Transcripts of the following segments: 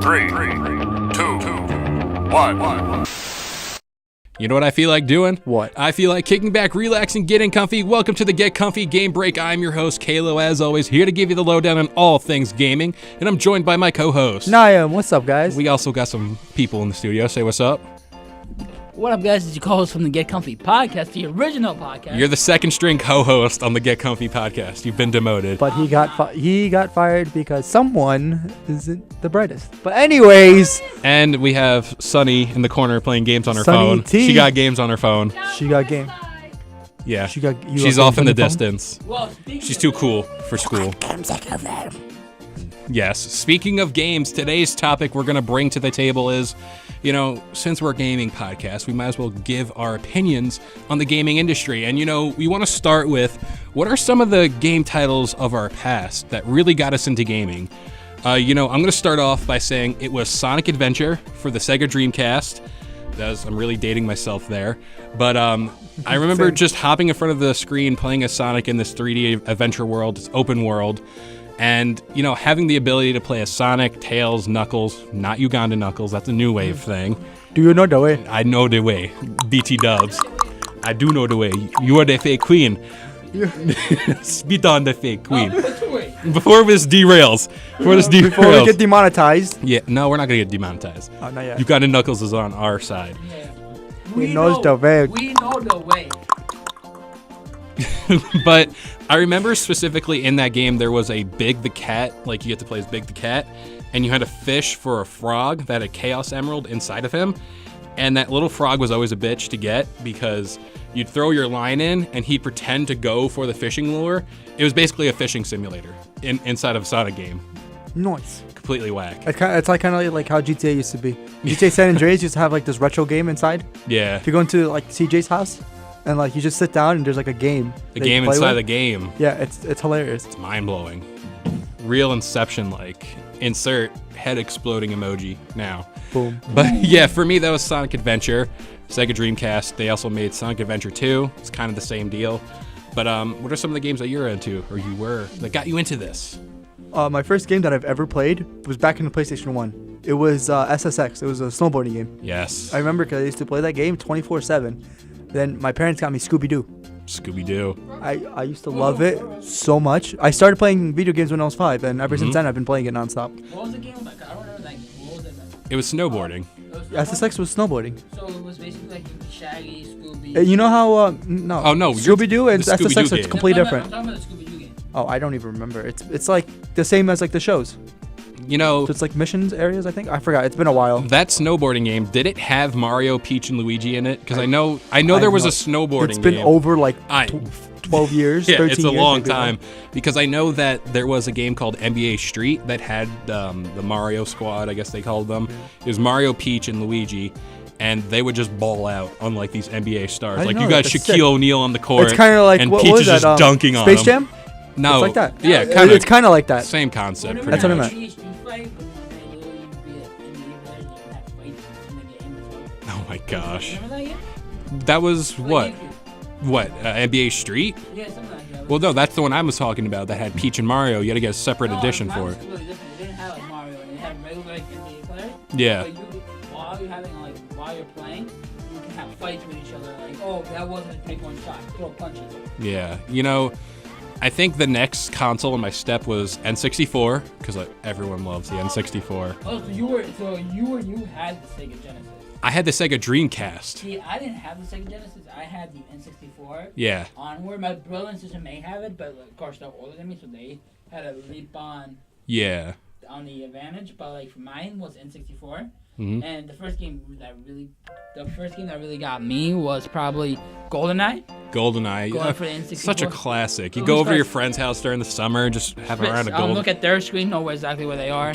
3, 2, 1. You know what I feel like doing? What? I feel like kicking back, relaxing, getting comfy. Welcome to the Get Comfy Game Break. I'm your host, Kalo, as always, here to give you the lowdown on all things gaming. And I'm joined by my co-host. Naim, what's up, guys? We also got some people in the studio. Say what's up. What up, guys? It's your co-host from the Get Comfy podcast, the original podcast. You're the second string co-host on the Get Comfy podcast. You've been demoted. But he got fired because someone isn't the brightest. But anyways, And we have Sunny in the corner playing games on her Sunny phone. T. She got games on her phone. she got game. Yeah. You She's got off in games the on your phone? distance. Well, She's too cool for school. Yes. Speaking of games, today's topic we're going to bring to the table is, since we're a gaming podcast, we might as well give our opinions on the gaming industry. And, we want to start with what are some of the game titles of our past that really got us into gaming? I'm going to start off by saying it was Sonic Adventure for the Sega Dreamcast. I'm really dating myself there. But I remember just hopping in front of the screen, playing as Sonic in this 3D adventure world, it's open world. And, having the ability to play as Sonic, Tails, Knuckles, not Uganda Knuckles, that's a new wave thing. Do you know the way? I know the way. BT dubs. I do know the way. You are the fake queen. Spit on the fake queen. Before this derails. Before we get demonetized. Yeah, no, we're not going to get demonetized. Oh, not yet. Uganda Knuckles is on our side. Yeah. He knows the way. We know the way. But I remember specifically in that game there was a Big the Cat, like you get to play as Big the Cat, and you had to fish for a frog that had a Chaos Emerald inside of him, and that little frog was always a bitch to get because you'd throw your line in and he'd pretend to go for the fishing lure. It was basically a fishing simulator inside of a Sonic game. Nice. Completely whack. It's like kind of like how GTA used to be. GTA San Andreas used to have like this retro game inside. Yeah. If you go into like CJ's house and like you just sit down and there's like a game. The game inside the game. Yeah, it's hilarious. It's mind-blowing. Real Inception-like. Insert head exploding emoji now. Boom. But yeah, for me, that was Sonic Adventure, Sega Dreamcast. They also made Sonic Adventure 2. It's kind of the same deal. But what are some of the games that you're into, or you were, that got you into this? My first game that I've ever played was back in the PlayStation 1. It was SSX. It was a snowboarding game. Yes. I remember because I used to play that game 24/7. Then my parents got me Scooby-Doo. Scooby-Doo. I used to love it so much. I started playing video games when I was 5, and ever since then I've been playing it nonstop. What was the game like? I don't remember that game. What was it like? It was snowboarding. SSX was snowboarding. So it was basically like Shaggy, Scooby. You know how no. Oh, no, Scooby-Doo and the Scooby-Doo SSX are game. completely I'm different. talking about the Scooby-Doo game. Oh, I don't even remember. It's like the same as like the shows. So it's like missions areas, I think. I forgot. It's been a while. That snowboarding game, did it have Mario, Peach, and Luigi in it? Because I know there was a snowboarding game. It's been over like 12 years, yeah, 13 years. it's a long maybe. time. Because I know that there was a game called NBA Street that had the Mario Squad, I guess they called them. It was Mario, Peach, and Luigi. And they would just ball out on like these NBA stars. Like you got Shaquille O'Neal on the court. It's kind of like and what Peach was is that? just dunking on him. Space Jam? No, It's like that. Yeah, kind of. It's kind of like that. Same concept. That's what I meant. Oh my gosh. Remember that game? That was what? What? NBA Street? Yeah, something like that. Well, no, that's the one I was talking about that had Peach and Mario. You had to get a separate edition mine for was it. completely different. It didn't have like Mario. It had regular like NBA players. Yeah. But while you're playing, you can have fights with each other. Like, oh, that wasn't a take one shot. Throw punches. Yeah. I think the next console in my step was N64 because everyone loves the N64. Oh, so you had the Sega Genesis. I had the Sega Dreamcast. See, I didn't have the Sega Genesis. I had the N64. Yeah. Onward, my brother and sister may have it, but of course they're older than me, so they had a leap on Yeah. the advantage. But like mine was N64, Mhm. and the first game that really got me was probably GoldenEye. GoldenEye. Going for the N64. Such a classic. You It go was over to your classic. friend's house during the summer, just have around a gold. Look at their screen, know exactly where they are.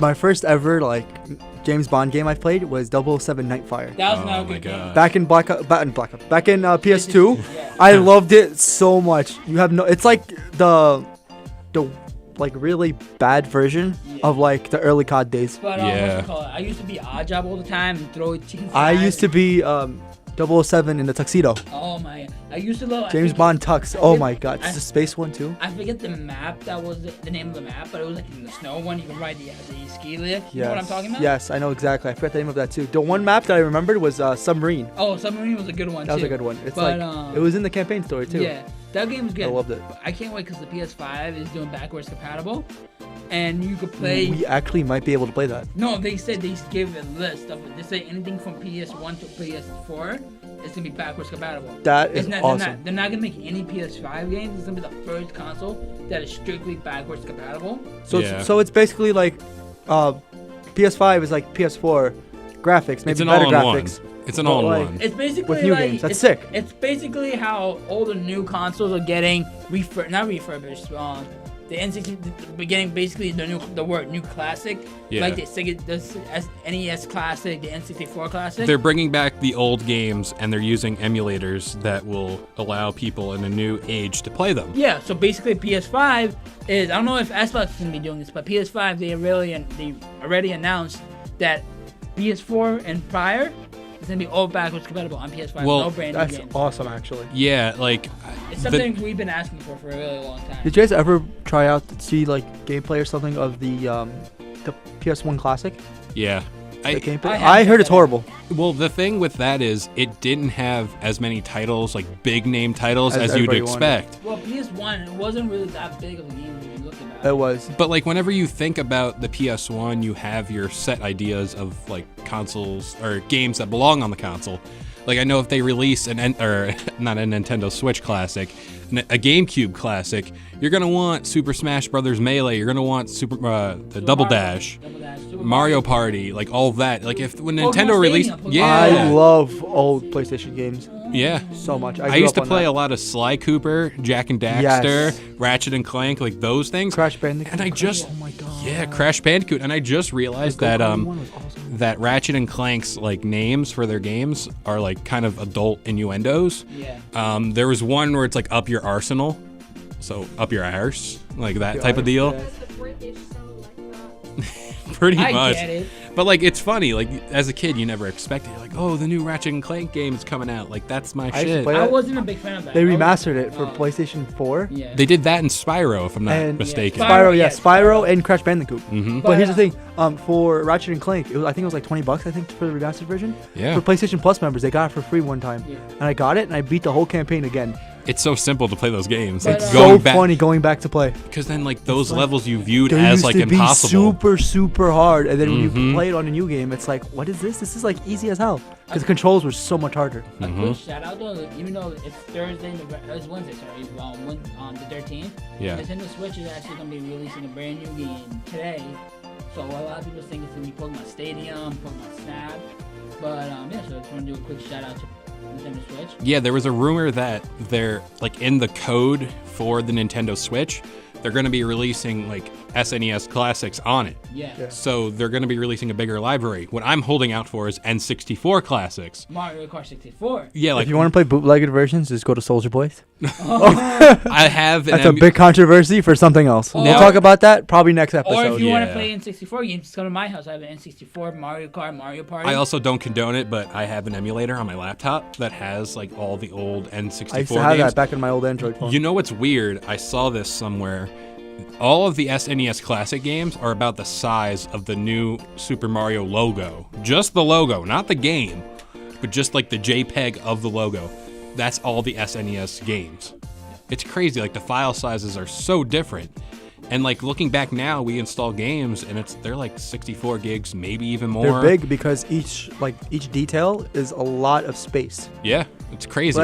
My first ever like James Bond game I played was 007 Nightfire. That was Oh not a my good game. God. Back in PS2, Yeah. I loved it so much. You have no. It's like the like really bad version of like the early COD days. But Yeah. what's it called? I used to be odd job all the time and throw chicken. I used to be 007 in the tuxedo. Oh my! I used to love James Bond Tux. Oh my god. It's the space one too. I forget the map that was the name of the map, but it was like in the snow one. You can ride the ski lift. You know what I'm talking about? Yes, I know exactly. I forgot the name of that too. The one map that I remembered was Submarine. Oh, Submarine was a good one That was a good one. It's like it was in the campaign story too. Yeah, that game was good. I loved it. I can't wait because the PS5 is doing backwards compatible, and you could play. We actually might be able to play that. No, they said they gave a list of. They say anything from PS1 to PS4 is gonna be backwards compatible. That is awesome. They're not gonna make any PS5 games. It's gonna be the first console that is strictly backwards compatible. So it's basically like PS5 is like PS4 graphics, maybe better graphics. It's an all-in-one. It's basically with new like, games. That's sick. It's basically how all the new consoles are getting not refurbished. The N64 getting basically the word new classic. Yeah. Like the NES classic, the N64 classic. They're bringing back the old games and they're using emulators that will allow people in a new age to play them. Yeah, so basically PS5 is, I don't know if Xbox is going to be doing this, but PS5, they already announced that PS4 and prior is going to be all backwards compatible on PS5. Well, no brand new That's games. awesome, actually. Yeah, like It's something we've been asking for a really long time. Did you guys ever try out to see like gameplay or something of the PS1 Classic? yeah. The gameplay? I I heard it's horrible. Well, the thing with that is it didn't have as many titles, like big name titles, As as you'd everybody wanted. expect. Well, PS1, it wasn't really that big of a game when you look at It it. was. But like whenever you think about the PS1, you have your set ideas of like consoles or games that belong on the console. Like I know if they release not a Nintendo Switch classic, a GameCube classic, you're gonna want Super Smash Brothers Melee. You're gonna want the Double Dash, Super Mario Party, like all of that. Like when Pokemon Nintendo released, Stadium, Pokemon yeah, I love old PlayStation games yeah. so much. I grew used to up on play that. a lot of Sly Cooper, Jack and Daxter, Yes. Ratchet and Clank, like those things. Crash Bandicoot. And I just, oh my god. yeah, Crash Bandicoot, and I just realized that Go-Kart one was awesome. that Ratchet and Clank's like names for their games are like kind of adult innuendos. Yeah. There was one where it's like up your arsenal, so up your arse, like that Your type of arse, deal. yeah. Does the British sound like that? Pretty I much. get it. But like it's funny, like as a kid you never expected. You're like, oh, the new Ratchet and Clank game is coming out. Like that's my I used to shit. play I that. wasn't a big fan of that. They I was- remastered it for uh, PlayStation 4. Yeah. They did that in Spyro, if I'm not And- mistaken. Yeah, Spyro, yeah, yeah, Spyro and Crash Bandicoot. Mm-hmm. But here's the But, thing, for Ratchet and Clank, I think it was like $20, I think, for the remastered version. Yeah. For PlayStation Plus members, they got it for free one time, Yeah. and I got it, and I beat the whole campaign again. It's so simple to play those games. But, Like uh, going So back, funny going back to play. because then like those like- levels you viewed They as used like to impossible. be super hard, and then when you Mhm. play it on a new game, it's like, what is this? This is like easy as hell, because the controls were so much harder. A Mhm. quick shout out though, even though it's Thursday, it's Wednesday, sorry, on the 13th. Yeah. Nintendo Switch is actually going to be releasing a brand new game today. So a lot of people think it's going to be Pokemon Stadium, Pokemon Snap. But yeah, so I just want to do a quick shout out to Nintendo Switch. Yeah, there was a rumor that they're like in the code for the Nintendo Switch, they're going to be releasing like SNES classics on it. Yeah. Yeah. So they're going to be releasing a bigger library. What I'm holding out for is N64 classics. Mario Kart 64. Yeah, like if you want to play bootlegged versions, just go to Soldier Boys. I have an That's a big controversy for something else. We'll Or- talk about that probably next episode. Or if you want yeah. to play N64 games, just come to my house. I have an N64, Mario Kart, Mario Party. I also don't condone it, but I have an emulator on my laptop that has like all the old N64 I used to have games. that back in my old Android phone. You know what's weird? I saw this somewhere. All of the SNES classic games are about the size of the new Super Mario logo. Just the logo, not the game, but just like the JPEG of the logo. That's all the SNES games. It's crazy. Like the file sizes are so different. And like looking back now, we install games and they're like 64 gigs, maybe even more. They're big because each detail is a lot of space. Yeah, it's crazy.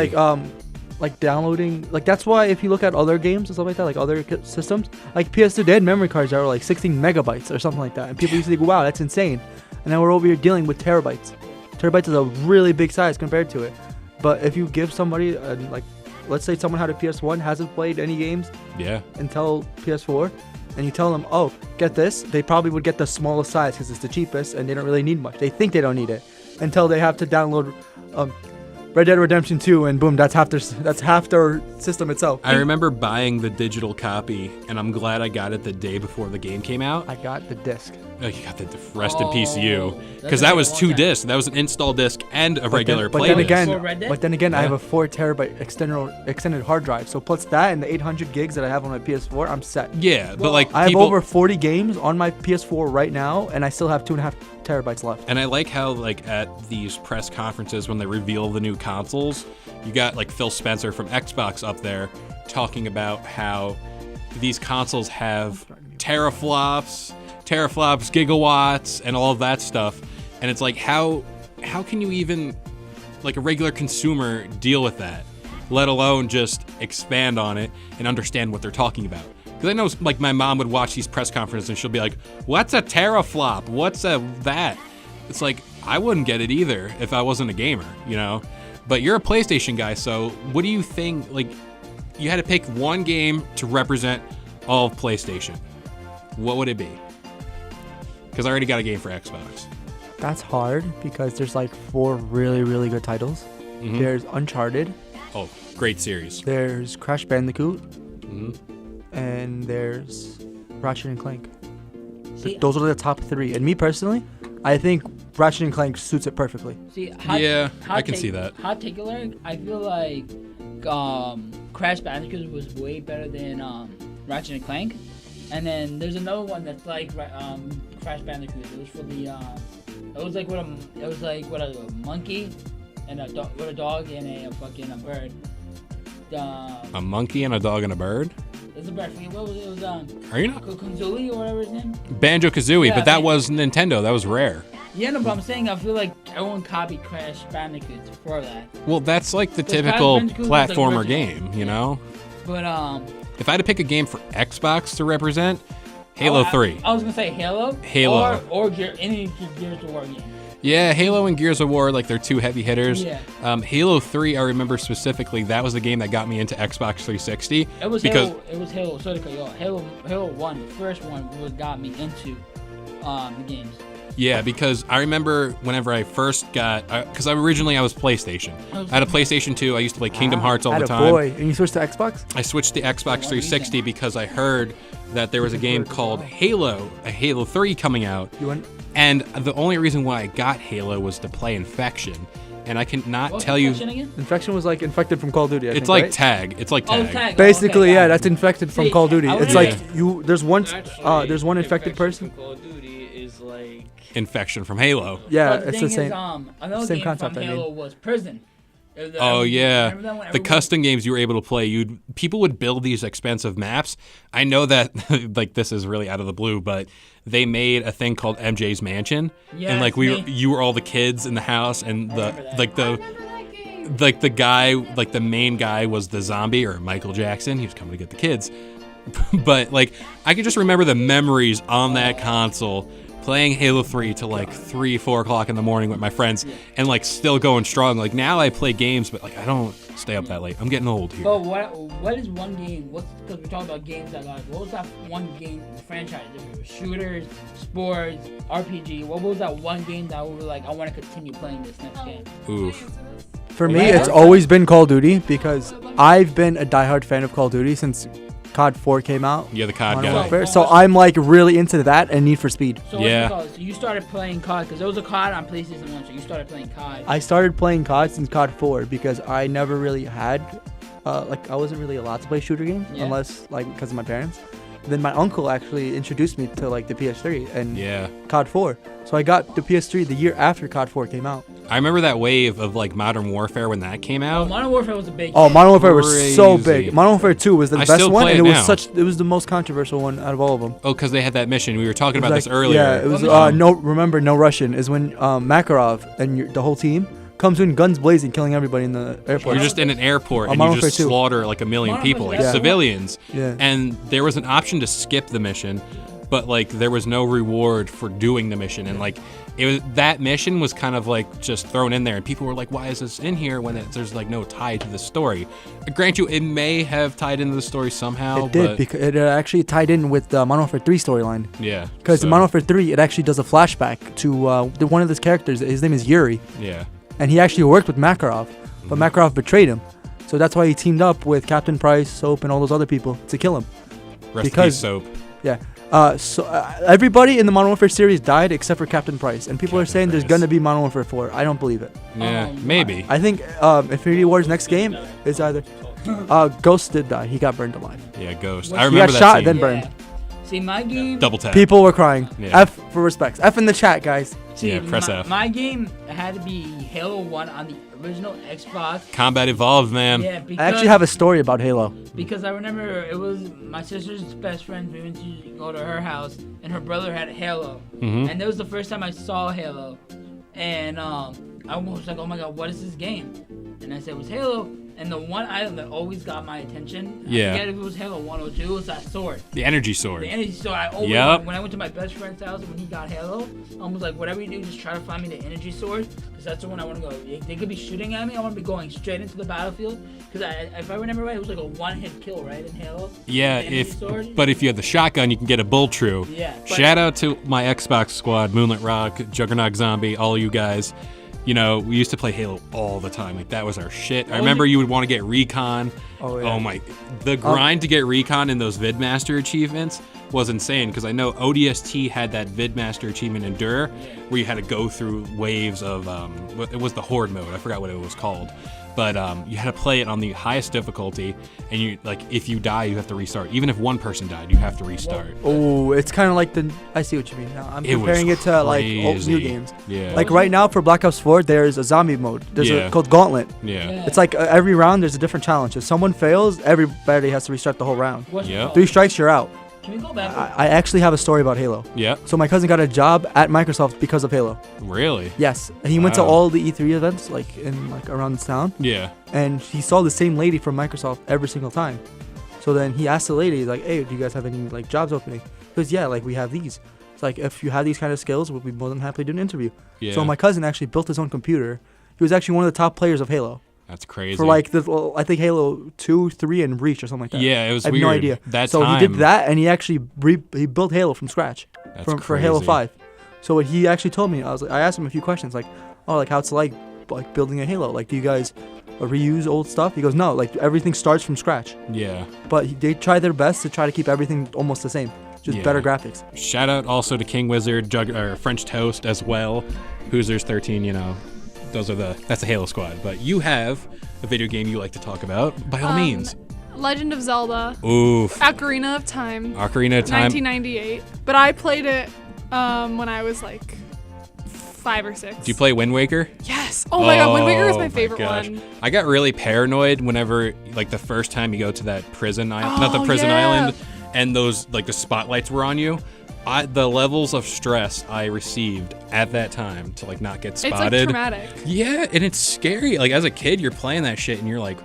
Like downloading, like that's why if you look at other games and stuff like that, like other systems, like PS2, they had memory cards that were like 16 megabytes or something like that, and people used to think, wow, that's insane. And now we're over here dealing with terabytes. Terabytes is a really big size compared to it. But if you give somebody, let's say someone had a PS1, hasn't played any games yeah. until PS4, and you tell them, oh, get this, they probably would get the smallest size because it's the cheapest and they don't really need much. They think they don't need it until they have to download Red Dead Redemption 2, and boom, that's half their system itself. I remember buying the digital copy, and I'm glad I got it the day before the game came out. I got the disc. Oh, you got the rest in peace, you, that's because a that good was one 2 time. discs. That was an install disc and a regular but play then disc. again, For Red Dead? but then again, I have Yeah. a 4 terabyte extended hard drive. So plus that and the 800 gigs that I have on my PS4, I'm set. Yeah, but like I have people, over 40 games on my PS4 right now, and I still have 2.5 terabytes left. and I like how like at these press conferences when they reveal the new consoles, you got like Phil Spencer from Xbox up there talking about how these consoles have teraflops, gigawatts, and all of that stuff. And it's like, how can you even, like a regular consumer, deal with that, let alone just expand on it and understand what they're talking about? Because I know, like, my mom would watch these press conferences and she'll be like, "What's a teraflop? What's a that?" It's like, I wouldn't get it either if I wasn't a gamer, you know. But you're a PlayStation guy, so what do you think? Like, you had to pick one game to represent all of PlayStation. What would it be? Because I already got a game for Xbox. That's hard because there's like 4 really, really good titles. Mhm. There's Uncharted, Oh, great series. there's Crash Bandicoot, Mhm. and there's Ratchet and Clank. See, Those are the top 3. And me personally, I think Ratchet and Clank suits it perfectly. see, Yeah, I can see that. Hot take alert. I feel like Crash Bandicoot was way better than Ratchet and Clank. And then there's another one that's like Crash Bandicoot. It was for the it was like with a monkey and a dog and a bird. A monkey and a dog and a bird? It was a bird. What was it? It was Are you not? Kunzuli or whatever his name. Banjo-Kazooie, Yeah, but that was Nintendo. That was Rare. Yeah, no, but I'm saying I feel like everyone copied Crash Bandicoot for that. Well, that's like the Crash typical Bandicoot was the platformer original. game, you know? But If I had to pick a game for Xbox to represent, Halo 3. I was gonna say Halo. Halo. Or any Gears of War game. Yeah, Halo and Gears of War, like they're 2 heavy hitters. Yeah. Halo 3, I remember specifically, that was the game that got me into Xbox 360. It was because Halo. It was Halo. Sorry to cut you off. Halo 1, the first one, what got me into the games. Yeah, because I remember whenever I first got, because originally I was PlayStation. I had a PlayStation 2. I used to play Kingdom Hearts all the time. Boy, and you switched to Xbox? I switched to Xbox 360 because I heard that there was a game called Halo, a Halo 3 coming out. You went? And the only reason why I got Halo was to play Infection. And I cannot What's tell you, Infection again? Infection was like infected from Call of Duty. I it's think, like right? Tag. It's like Oh, Tag. Tag. Basically, Okay, yeah, got it. that's infected from See, Call of Duty. I It's was- like Yeah. there's one Actually, there's one infected Infection person. from Call of Duty is like Infection from Halo. Yeah, But it's thing the same. Is, another same game concept, from I mean. Halo was Prison. It was, Oh yeah, remember that one? the Everyone- custom games you were able to play. People would build these expensive maps. I know that like this is really out of the blue, but they made a thing called MJ's Mansion, Yeah, and like it's me. you were all the kids in the house, and remember that. the guy, like the main guy was the zombie or Michael Jackson. He was coming to get the kids, but like I can just remember the memories on that console. Playing Halo 3 till like 3-4 o'clock in the morning with my friends, and like still going strong. Like now I play games, but like I don't stay up that late. I'm getting old here. But what is one game? Because we're talking about games that what was that one game franchise? There were shooters, sports, RPG. What was that one game that we were like, I want to continue playing this next game? Oof. For me, Yeah. it's always been Call of Duty because I've been a diehard fan of Call of Duty since COD 4 came out. You're the COD Modern guy. Warfare. So I'm like really into that and Need for Speed. So Yeah. so you started playing COD because there was a COD on PlayStation 1, so you started playing COD. I started playing COD since COD 4 because I never really had, like I wasn't really allowed to play shooter games Yeah. unless like because of my parents. Then my uncle actually introduced me to like the PS3 and Yeah. COD 4. So I got the PS3 the year after COD 4 came out. I remember that wave of like Modern Warfare when that came out. Modern Warfare was a big. Oh, Modern Warfare was so Crazy. big. Modern Warfare 2 was the I best still one, play and it it was now. it was the most controversial one out of all of them. Oh, because they had that mission. We were talking about It was this like- earlier. Yeah, it was What mission? no Russian is when Makarov and the whole team comes in guns blazing, killing everybody in the airport. You're just in an airport and Modern you just Warfare 2. slaughter like a million Modern people, like Warfare 2. civilians. Yeah. And there was an option to skip the mission, but like there was no reward for doing the mission. And like that mission was kind of like just thrown in there, and people were like, "Why is this in here when there's like no tie to the story?" Grant you, it may have tied into the story somehow. It did but because it actually tied in with the Modern Warfare 3 storyline. yeah. Because so, in Modern Warfare 3, it actually does a flashback to one of the characters. His name is Yuri, yeah. and he actually worked with Makarov. but Makarov betrayed him. So that's why he teamed up with Captain Price, Soap, and all those other people to kill him. Rest in because- peace, Soap. Yeah. Everybody in the Modern Warfare series died except for Captain Price, and people are Captain saying there's Price. gonna be Modern Warfare 4. I don't believe it. Yeah, maybe. I think Infinity Ward's next game is either Ghost did die. He got burned alive. Yeah, Ghost. He I He remember got that shot, scene. then burned. See, my game. Double tap. People were crying. Yeah. F for respects. F in the chat, guys. See, Yeah, press my, F. my game had to be Halo 1 on the original Xbox. Combat Evolved, man. Yeah, because, I actually have a story about Halo. because I remember it was my sister's best friend. We went to go to her house, and her brother had Halo. Mhm. And that was the first time I saw Halo. And I was like, oh my god, what is this game? And I said it was Halo. And the one item that always got my attention, Yeah. I forget if it was Halo 1 or 2, was that sword. The energy sword. The energy sword. I always, Yep. when I went to my best friend's house when he got Halo, I was like, whatever you do, just try to find me the energy sword, because that's the one I want to go. They could be shooting at me, I want to be going straight into the battlefield, because if I remember right, it was like a one-hit kill, right, in Halo? Yeah, The energy sword? but if you have the shotgun, you can get a bull true. Yeah, but- Shout out to my Xbox squad, Moonlit Rock, Juggernaut Zombie, all you guys. You know, we used to play Halo all the time. Like that was our shit. I remember you would want to get Recon. Oh, yeah. Oh my, the grind to get Recon in those Vidmaster achievements was insane, because I know ODST had that Vidmaster achievement Endure, where you had to go through waves of it was the Horde mode. I forgot what it was called. But you had to play it on the highest difficulty, and you like if you die, you have to restart. Even if one person died, you have to restart. Oh, it's kind of like the. I see what you mean. Now I'm It was comparing it to like old crazy. new games. Yeah. Like right now for Black Ops 4, there's a zombie mode. There's Yeah. a called Gauntlet. Yeah. Yeah. It's like every round there's a different challenge. If someone fails, everybody has to restart the whole round. What's Yeah. 3 strikes, you're out. Can we go back? I actually have a story about Halo. Yeah. So my cousin got a job at Microsoft because of Halo. Really? Yes, and he went to Wow. all the E3 events like in like around the town, Yeah. and he saw the same lady from Microsoft every single time. So then he asked the lady like, "Hey, do you guys have any like jobs opening?" He goes, "Yeah, like we have these." It's like if you have these kind of skills, we'll be more than happy to do an interview. Yeah. So my cousin actually built his own computer. He was actually one of the top players of Halo That's crazy. for like I think Halo 2, 3, and Reach or something like that. Yeah, it was I have weird. no idea. That so time, he did that, and he actually he built Halo from scratch That's for Halo crazy. 5. So what he actually told me, I asked him a few questions like, oh, like how it's like building a Halo. Like, do you guys reuse old stuff? He goes, no, like everything starts from scratch. Yeah. But they try their best to try to keep everything almost the same, just Yeah. better graphics. Shout out also to King Wizard, or French Toast as well. Hoosers 13, you know, that's a Halo squad. But you have a video game you like to talk about, by all means. Legend of Zelda, Oof. Ocarina of Time, Ocarina of Time. 1998. But I played it when I was like 5 or 6. Do you play Wind Waker? Yes. Oh my god, Wind Waker is Oh my favorite gosh. one. I got really paranoid whenever, like, the first time you go to that prison island, not the Oh, prison yeah. island, and those, like, the spotlights were on you. The levels of stress I received at that time to, like, not get It's like spotted. traumatic. Yeah, and it's scary. Like, as a kid, you're playing that shit, and you're like,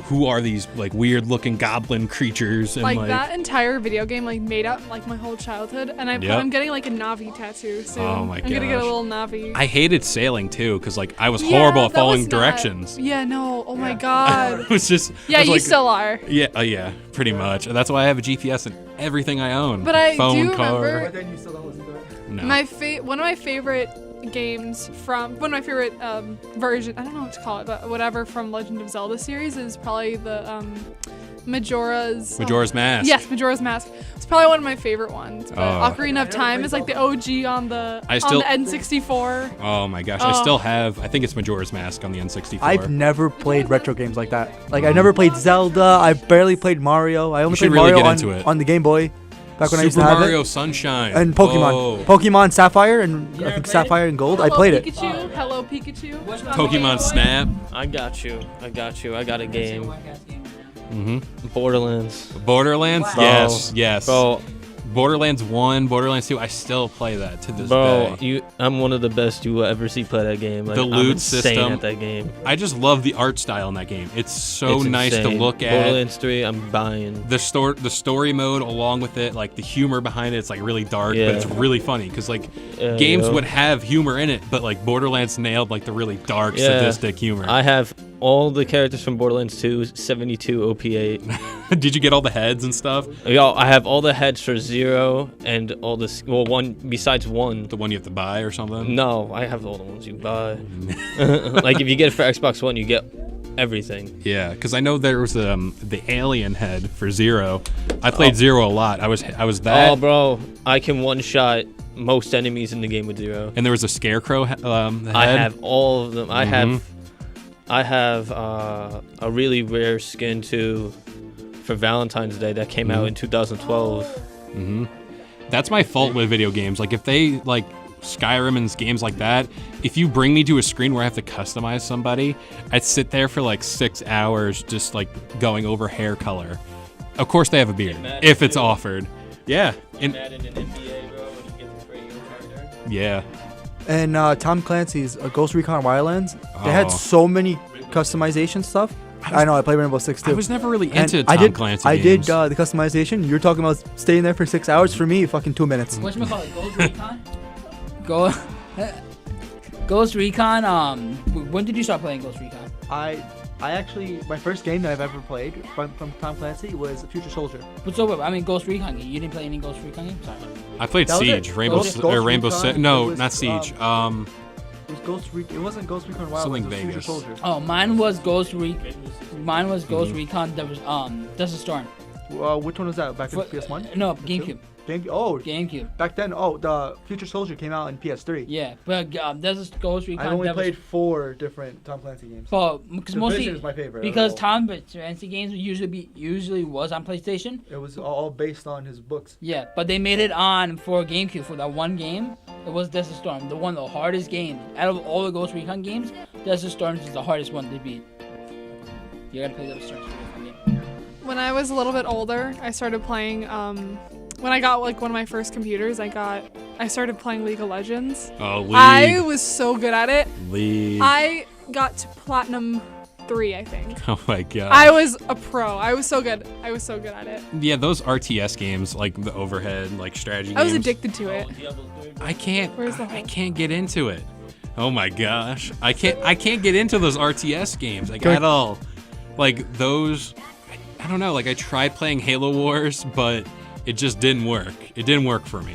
who are these, like, weird-looking goblin creatures? And, Like that entire video game like made up like my whole childhood, and Yep. I'm getting like a Navi tattoo soon. Oh my I'm gonna get a gosh. little Navi. I hated sailing, too, because, like, I was Yeah, horrible at that following was not- directions. Yeah, no. Oh my god. It was just... Yeah, I was you like, still are. Yeah, yeah, pretty much. And that's why I have a GPS in everything I own. But I Phone, do car. remember then you still don't listen to it. No. one of my favorite games from one of my favorite version. I don't know what to call it, but whatever from Legend of Zelda series is probably the Majora's Majora's Mask. Yes, Majora's Mask. It's probably one of my favorite ones. But Oh. Ocarina of Time is like the OG on the I still- on the N64. Oh my gosh, I Oh. still have. I think it's Majora's Mask on the N64. I've never played retro games like that. Like I never played Zelda. I barely played Mario. I only should played really Mario get on, into it. on the Game Boy back when I used Super to have Mario it. Sunshine And Pokemon. Oh. Pokemon Sapphire and You I never think played Sapphire and Gold. I Hello, played it. Pikachu. Hello Pikachu. What's On the Pokemon Game Boy. Snap. I got you. I got a game. Mm-hmm. Borderlands. Borderlands. Wow. Yes, yes. Bro, Borderlands 1, Borderlands 2. I still play that to this bro, day. I'm one of the best you will ever see play that game. Like, The I'm loot insane system. at that game. I just love the art style in that game. It's so It's nice to insane. look at. Borderlands 3, I'm buying. The story mode along with it, like the humor behind it, it's like really dark, Yeah. but it's really funny because like Yeah, games yo. would have humor in it, but like Borderlands nailed like the really dark, Yeah. sadistic humor. I have all the characters from Borderlands 2, 72 OP8. Did you get all the heads and stuff? Yo, I have all the heads for 0 and all this. Well, one besides one. The one you have to buy or something? No, I have all the ones you buy. Like if you get it for Xbox One, you get everything. Yeah, because I know there was the alien head for 0. I played 0 a lot. I was that. Oh, bro, I can one-shot most enemies in the game with 0. And there was a scarecrow head. I have all of them. I have a really rare skin too for Valentine's Day that came out in 2012. That's my fault with video games. Like if they like Skyrim and games like that, if you bring me to a screen where I have to customize somebody, I'd sit there for like 6 hours just like going over hair color. Of course they have a beard if it's offered. Yeah. Madden and NBA, bro, when you get to create your character. Yeah. And Tom Clancy's Ghost Recon Wildlands, they had so many customization stuff. I know, I played Rainbow Six too. I was never really into And Tom Clancy I games. did the customization. You're talking about staying there for 6 hours. For me, fucking 2 minutes. Whatchamacallit, Ghost Recon? Ghost Recon, when did you start playing Ghost Recon? I actually, my first game that I've ever played from Tom Clancy was Future Soldier. But so, I mean, Ghost Recon game. You didn't play any Ghost Recon games? Sorry. I played That was Siege, it. Rainbow Ghost Rainbow Recon, Six. it No, was, not Siege. It was it wasn't Ghost Recon Wildlands. Something It was Future Vegas. Soldier. Oh, mine was Ghost Recon. That was Desert Storm. Which one was that? Back in For- PS1? No, GameCube. GameCube. Back then, the Future Soldier came out in PS3. Yeah, but Desert Ghost Recon. I only that was- played 4 different Tom Clancy games. Well, because Division mostly is my favorite. because of all. Tom Clancy games usually was on PlayStation. It was all based on his books. Yeah, but they made it on for GameCube for that one game. It was Desert Storm, one of the hardest games out of all the Ghost Recon games. Desert Storm is the hardest one to beat. You gotta play Desert Storm. It's a really fun game. When I was a little bit older, I started playing. When I got like one of my first computers, I started playing League of Legends. Oh, League. I was so good at it. League. I got to Platinum 3, I think. Oh my god. I was a pro. I was so good. I was so good at it. Yeah, those RTS games, like the overhead, like strategy I was games. addicted to it. I can't. Where's the I hole? can't get into it. Oh my gosh. I can't get into those RTS games like Good. at all. Like those. I don't know. Like I tried playing Halo Wars, but it just didn't work. It didn't work for me.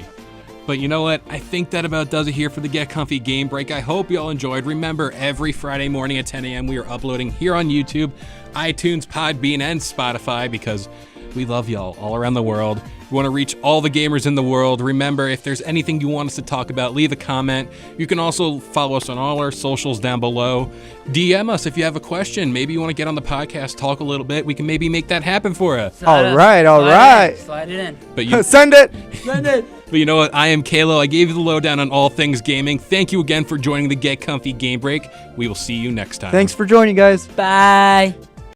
But you know what? I think that about does it here for the Get Comfy Game Break. I hope you all enjoyed. Remember, every Friday morning at 10 a.m. we are uploading here on YouTube, iTunes, Podbean, and Spotify because we love y'all all around the world. We want to reach all the gamers in the world. Remember, if there's anything you want us to talk about, leave a comment. You can also follow us on all our socials down below. DM us if you have a question. Maybe you want to get on the podcast, talk a little bit. We can maybe make that happen for you. All right. Slide it in. But you, Send it. Send it. but you know what? I am Kalo. I gave you the lowdown on all things gaming. Thank you again for joining the Get Comfy Game Break. We will see you next time. Thanks for joining, guys. Bye.